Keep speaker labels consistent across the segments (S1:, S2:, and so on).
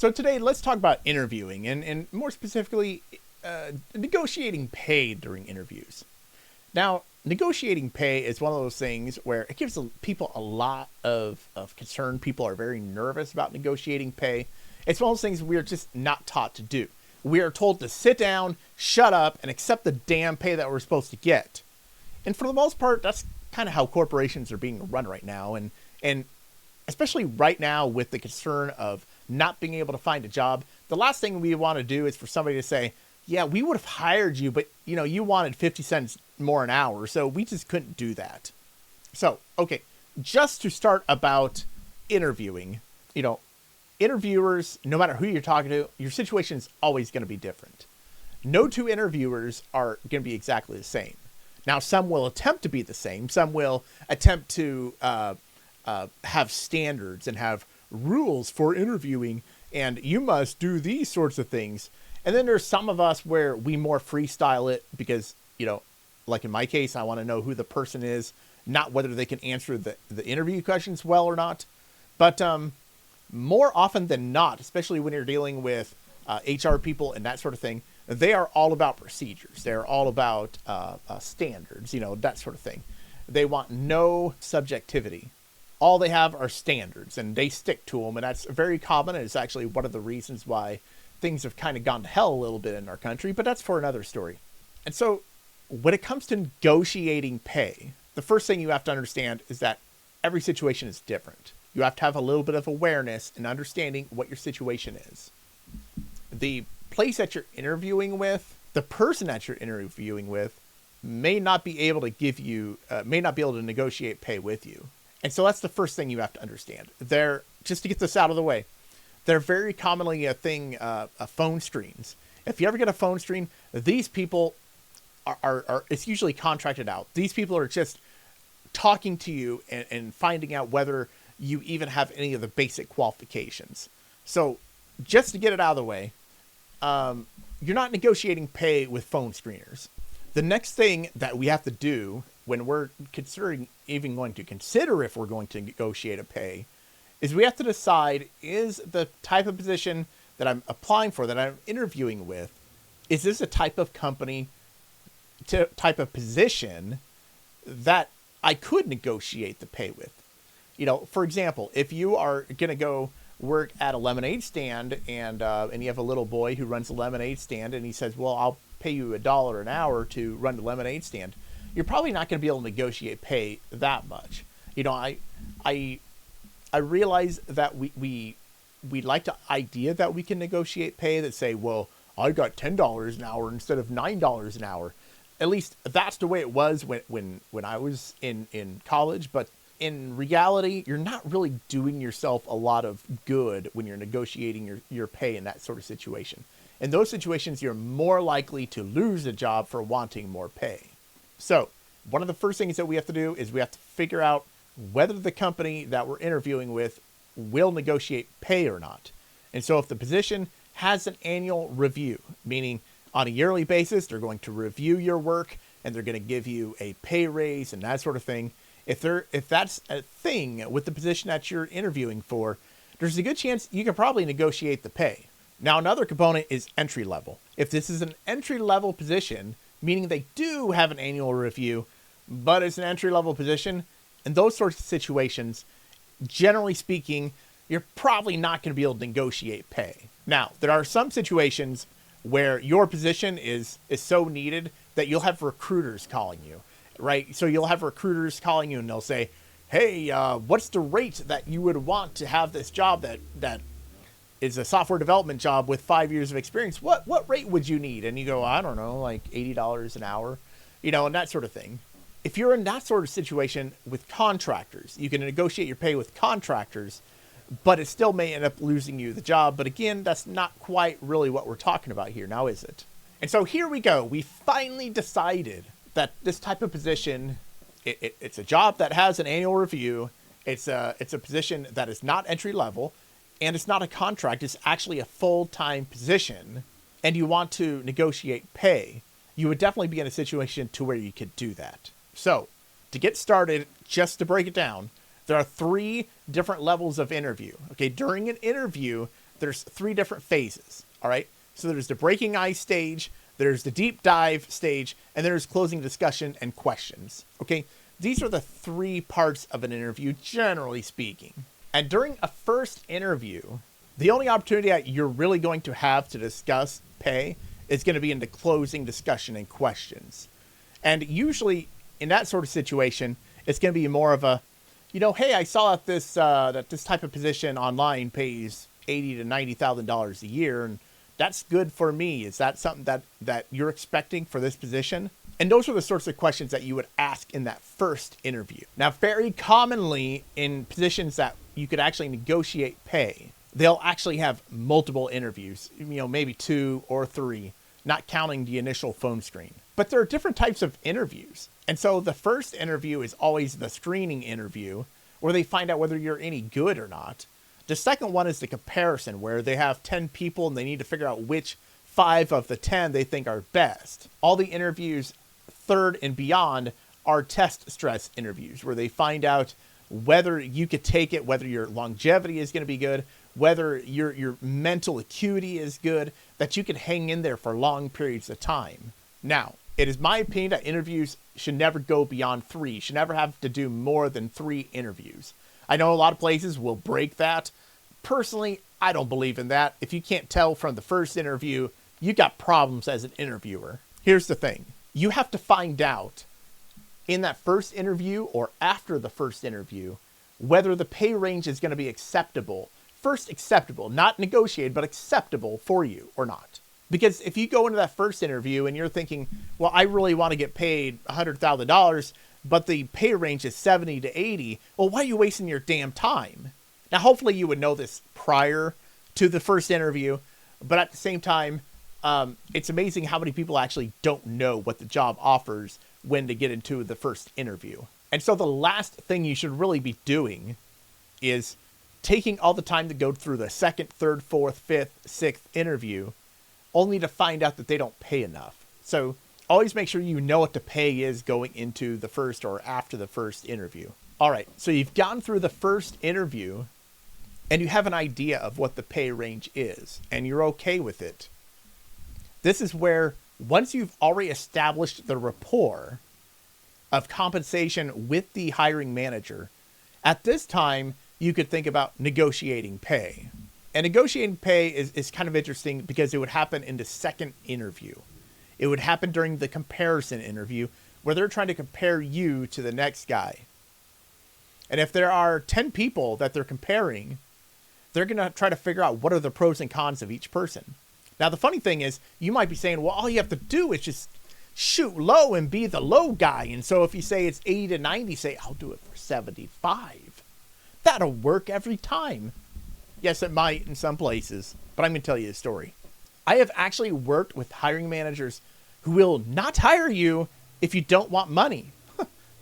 S1: So today, let's talk about interviewing and more specifically, negotiating pay during interviews. Now, negotiating pay is one of those things where it gives people a lot of concern. People are very nervous about negotiating pay. It's one of those things we're just not taught to do. We are told to sit down, shut up, and accept the damn pay that we're supposed to get. And for the most part, that's kind of how corporations are being run right now. And especially right now with the concern of not being able to find a job, the last thing we want to do is for somebody to say, yeah, we would have hired you, but you wanted 50 cents more an hour, so we just couldn't do that. So, okay, just to start about interviewing, interviewers, no matter who you're talking to, your situation is always going to be different. No two interviewers are going to be exactly the same. Now, some will attempt to be the same. Some will attempt to have standards and have rules for interviewing, and you must do these sorts of things. And then there's some of us where we more freestyle it because, like in my case, I want to know who the person is, not whether they can answer the interview questions well or not. But more often than not, especially when you're dealing with HR people and that sort of thing, they are all about procedures. They're all about standards, that sort of thing. They want no subjectivity. All they have are standards, and they stick to them, and that's very common. And it's actually one of the reasons why things have kind of gone to hell a little bit in our country, but that's for another story. And so when it comes to negotiating pay, the first thing you have to understand is that every situation is different. You have to have a little bit of awareness and understanding what your situation is. The place that you're interviewing with, the person that you're interviewing with, may not be able to negotiate pay with you. And so that's the first thing you have to understand. Just to get this out of the way, they're very commonly a thing, phone screens. If you ever get a phone screen, these people are it's usually contracted out. These people are just talking to you and finding out whether you even have any of the basic qualifications. So just to get it out of the way, you're not negotiating pay with phone screeners. The next thing that we have to do when we're going to consider if we're going to negotiate a pay is we have to decide, is the type of position that I'm applying for, that I'm interviewing with, is this a type of company, type of position that I could negotiate the pay with? For example, if you are going to go work at a lemonade stand and you have a little boy who runs a lemonade stand and he says, well, I'll pay you $1 an hour to run the lemonade stand, you're probably not going to be able to negotiate pay that much. I realize that we like the idea that we can negotiate pay that say, well, I got $10 an hour instead of $9 an hour. At least that's the way it was when I was in college. But in reality, you're not really doing yourself a lot of good when you're negotiating your pay in that sort of situation. In those situations, you're more likely to lose a job for wanting more pay. So one of the first things that we have to do is we have to figure out whether the company that we're interviewing with will negotiate pay or not. And so if the position has an annual review, meaning on a yearly basis, they're going to review your work and they're going to give you a pay raise and that sort of thing. If that's a thing with the position that you're interviewing for, there's a good chance you can probably negotiate the pay. Now, another component is entry level. If this is an entry level position, meaning they do have an annual review, but it's an entry level position, in those sorts of situations, generally speaking, you're probably not going to be able to negotiate pay. Now, there are some situations where your position is so needed that you'll have recruiters calling you, right? So you'll have recruiters calling you and they'll say, hey, what's the rate that you would want to have this job that is a software development job with 5 years of experience? What rate would you need? And you go, I don't know, like $80 an hour, and that sort of thing. If you're in that sort of situation with contractors, you can negotiate your pay with contractors, but it still may end up losing you the job. But again, that's not quite really what we're talking about here now, is it? And so here we go. We finally decided that this type of position, it's a job that has an annual review. It's a position that is not entry level, and it's not a contract. It's actually a full-time position, and you want to negotiate pay. You would definitely be in a situation to where you could do that. So, to get started, just to break it down, there are 3 different levels of interview. Okay, during an interview, there's 3 different phases, all right? So there's the breaking ice stage, there's the deep dive stage, and there's closing discussion and questions, okay? These are the 3 parts of an interview, generally speaking. And during a first interview, the only opportunity that you're really going to have to discuss pay is going to be in the closing discussion and questions. And usually in that sort of situation, it's going to be more of a, hey, I saw that this type of position online pays $80,000 to $90,000 a year, and that's good for me. Is that something that you're expecting for this position? And those are the sorts of questions that you would ask in that first interview. Now, very commonly in positions that you could actually negotiate pay, they'll actually have multiple interviews, maybe 2 or 3, not counting the initial phone screen. But there are different types of interviews. And so the first interview is always the screening interview, where they find out whether you're any good or not. The second one is the comparison, where they have 10 people and they need to figure out which 5 of the 10 they think are best. All the interviews, third and beyond, are test stress interviews, where they find out whether you could take it, whether your longevity is going to be good, whether your mental acuity is good, that you can hang in there for long periods of time. Now, it is my opinion that interviews should never go beyond 3. You should never have to do more than 3 interviews. I know a lot of places will break that. Personally, I don't believe in that. If you can't tell from the first interview, you got problems as an interviewer. Here's the thing. You have to find out in that first interview or after the first interview whether the pay range is going to be acceptable. First, acceptable, not negotiated, but acceptable for you or not. Because if you go into that first interview and you're thinking, well, I really want to get paid $100,000, but the pay range is 70 to 80, well, why are you wasting your damn time? Now, hopefully you would know this prior to the first interview, but at the same time, it's amazing how many people actually don't know what the job offers when they get into the first interview. And so the last thing you should really be doing is taking all the time to go through the second, third, fourth, fifth, sixth interview, only to find out that they don't pay enough. So always make sure you know what the pay is going into the first or after the first interview. All right, so you've gone through the first interview and you have an idea of what the pay range is and you're okay with it. This is where, once you've already established the rapport of compensation with the hiring manager, at this time, you could think about negotiating pay. And negotiating pay is kind of interesting because it would happen in the second interview. It would happen during the comparison interview where they're trying to compare you to the next guy. And if there are 10 people that they're comparing, they're going to try to figure out what are the pros and cons of each person. Now, the funny thing is, you might be saying, well, all you have to do is just shoot low and be the low guy. And so if you say it's 80 to 90, say, I'll do it for 75. That'll work every time. Yes, it might in some places, but I'm going to tell you a story. I have actually worked with hiring managers who will not hire you if you don't want money.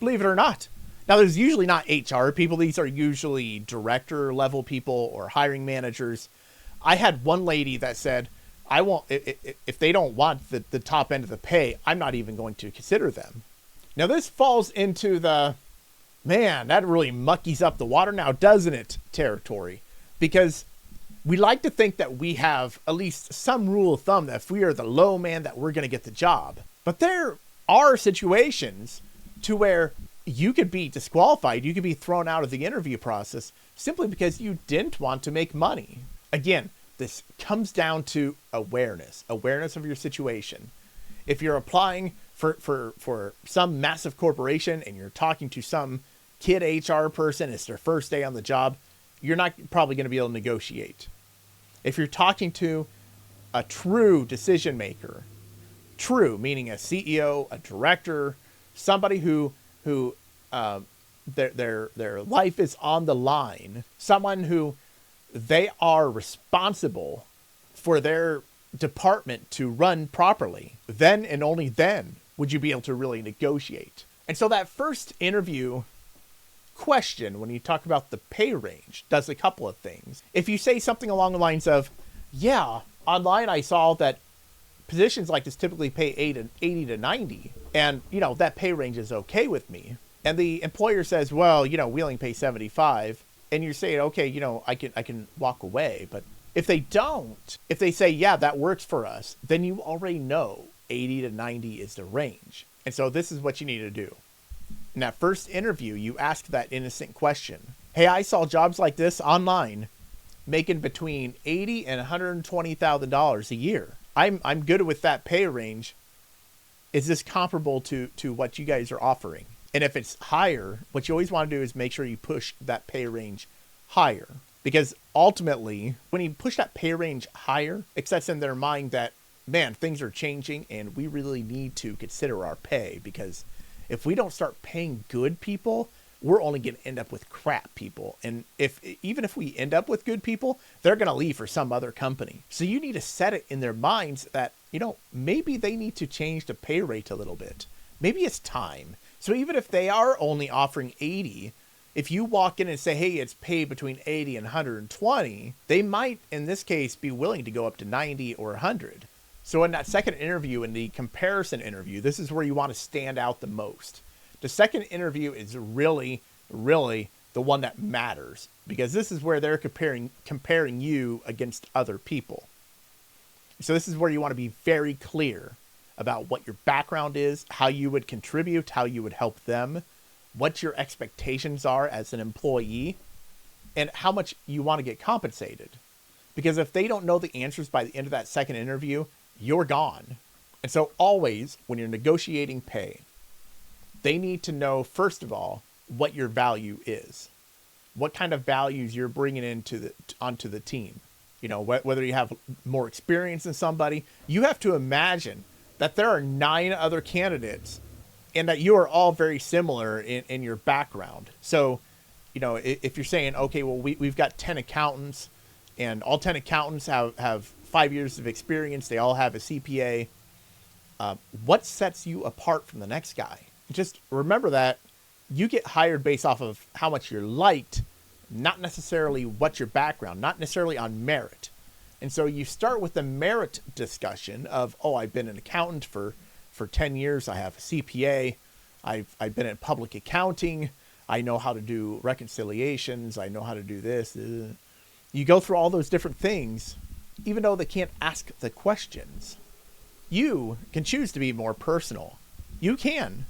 S1: Believe it or not. Now, there's usually not HR people. These are usually director level people or hiring managers. I had one lady that said, I won't, if they don't want the top end of the pay, I'm not even going to consider them. Now, this falls into the, man, that really muckies up the water now, doesn't it, territory. Because we like to think that we have at least some rule of thumb that if we are the low man that we're going to get the job. But there are situations to where you could be disqualified. You could be thrown out of the interview process simply because you didn't want to make money. Again, this comes down to awareness of your situation. If you're applying for some massive corporation and you're talking to some kid HR person, it's their first day on the job, you're not probably going to be able to negotiate. If you're talking to a true decision maker, true meaning a CEO, a director, somebody who their life is on the line, someone who they are responsible for their department to run properly, then and only then would you be able to really negotiate. And so that first interview question, when you talk about the pay range, does a couple of things. If you say something along the lines of, yeah, online I saw that positions like this typically pay 80 to 90, and, that pay range is okay with me. And the employer says, well, we only pay 75. And you're saying, okay, I can walk away, but If they don't, if they say, yeah, that works for us, then you already know 80 to 90 is the range. And so this is what you need to do. In that first interview, you ask that innocent question. Hey, I saw jobs like this online making between $80,000 and $120,000 a year. I'm good with that pay range. Is this comparable to what you guys are offering? And if it's higher, what you always want to do is make sure you push that pay range higher. Because ultimately, when you push that pay range higher, it sets in their mind that, man, things are changing and we really need to consider our pay. Because if we don't start paying good people, we're only going to end up with crap people. And even if we end up with good people, they're going to leave for some other company. So you need to set it in their minds that, maybe they need to change the pay rate a little bit. Maybe it's time. So even if they are only offering 80, if you walk in and say, hey, it's paid between 80 and 120, they might, in this case, be willing to go up to 90 or 100. So in that second interview, in the comparison interview, this is where you want to stand out the most. The second interview is really, really the one that matters, because this is where they're comparing you against other people. So this is where you want to be very clear about what your background is, how you would contribute, how you would help them, what your expectations are as an employee, and how much you want to get compensated. Because if they don't know the answers by the end of that second interview, you're gone. And so always, when you're negotiating pay, they need to know, first of all, what your value is, what kind of values you're bringing onto the team. Whether you have more experience than somebody, you have to imagine that there are 9 other candidates and that you are all very similar in your background. So, if you're saying, okay, well, we've got 10 accountants and all 10 accountants have 5 years of experience. They all have a CPA. What sets you apart from the next guy? Just remember that you get hired based off of how much you're liked, not necessarily what's your background, not necessarily on merit. And so you start with the merit discussion of, oh, I've been an accountant for 10 years. I have a CPA. I've been in public accounting. I know how to do reconciliations. I know how to do this. You go through all those different things, even though they can't ask the questions. You can choose to be more personal. You can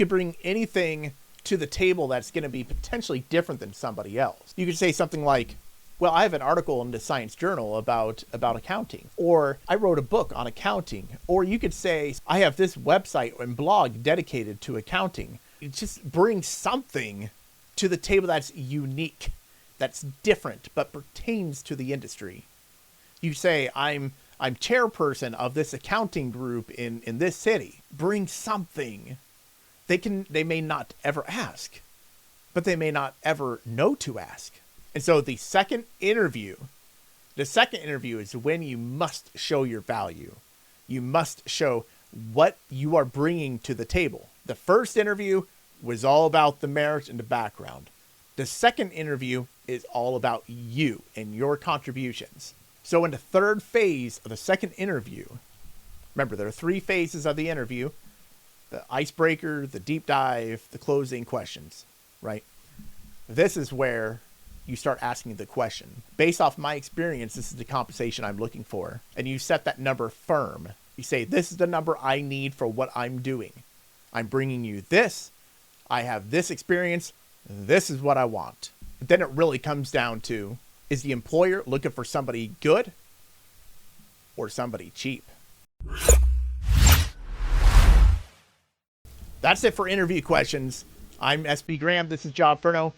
S1: bring anything to the table that's going to be potentially different than somebody else. You could say something like, well, I have an article in the Science Journal about accounting, or I wrote a book on accounting, or you could say, I have this website and blog dedicated to accounting. It just brings something to the table that's unique, that's different, but pertains to the industry. You say, I'm chairperson of this accounting group in this city. Bring something. They may not ever ask, but they may not ever know to ask. And so the second interview is when you must show your value. You must show what you are bringing to the table. The first interview was all about the merit and the background. The second interview is all about you and your contributions. So in the third phase of the second interview, remember there are 3 phases of the interview: the icebreaker, the deep dive, the closing questions, right? This is where you start asking the question. Based off my experience, this is the compensation I'm looking for. And you set that number firm. You say, this is the number I need for what I'm doing. I'm bringing you this. I have this experience. This is what I want. But then it really comes down to, is the employer looking for somebody good or somebody cheap? That's it for interview questions. I'm SB Graham. This is Job Furno.